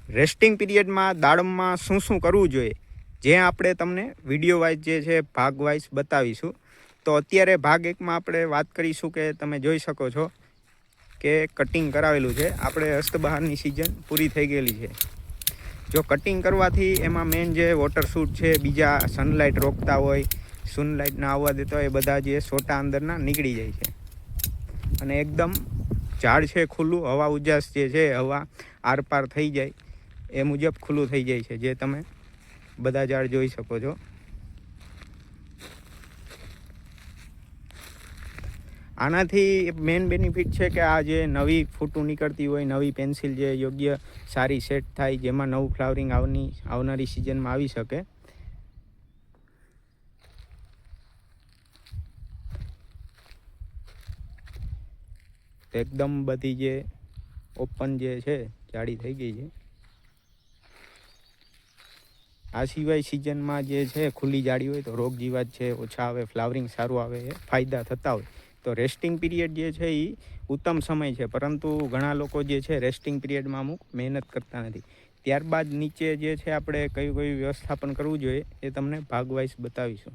Resting પીરિયડમાં દાડમમાં શું શું કરવું જોઈએ, જે આપણે તમને વિડીયો વાઇઝ જે છે ભાગ વાઇઝ બતાવીશું. તો અત્યારે ભાગ એકમાં આપણે વાત કરીશું કે તમે જોઈ શકો છો કે કટિંગ કરાવેલું છે. આપણે હસ્તબહારની સિઝન પૂરી થઈ ગયેલી છે. જો કટિંગ કરવાથી એમાં મેન જે વોટર શૂટ છે, બીજા સનલાઇટ રોકતા હોય, સનલાઇટ ના આવવા દેતા હોય, એ બધા જે સોટા અંદરના નીકળી જાય છે અને એકદમ ઝાડ છે ખુલ્લું, હવા ઉજાસ જે છે હવા આરપાર થઈ જાય એ મુજબ ખુલ્લું થઈ જાય છે, જે તમે બધા ઝાડ જોઈ શકો છો. આનાથી મેન બેનિફિટ છે કે આ જે નવી ફૂટું નીકળતી હોય, નવી પેન્સિલ જે યોગ્ય સારી સેટ થાય, જેમાં નવું ફ્લાવરિંગ આવનારી સિઝનમાં આવી શકે. એકદમ બધી જે ઓપન જે છે જાડી થઈ ગઈ છે. આ સિવાય સિઝનમાં જે છે ખુલ્લી જાડી હોય તો રોગ જીવાત છે ઓછા આવે, ફ્લાવરિંગ સારું આવે, એ ફાયદા થતા હોય. તો રેસ્ટિંગ પીરિયડ જે છે એ ઉત્તમ સમય છે, પરંતુ ઘણા લોકો જે છે રેસ્ટિંગ પીરિયડમાં અમુક મહેનત કરતા નથી. ત્યારબાદ નીચે જે છે આપણે કયું વ્યવસ્થાપન કરવું જોઈએ એ તમને ભાગવાઇઝ બતાવીશું.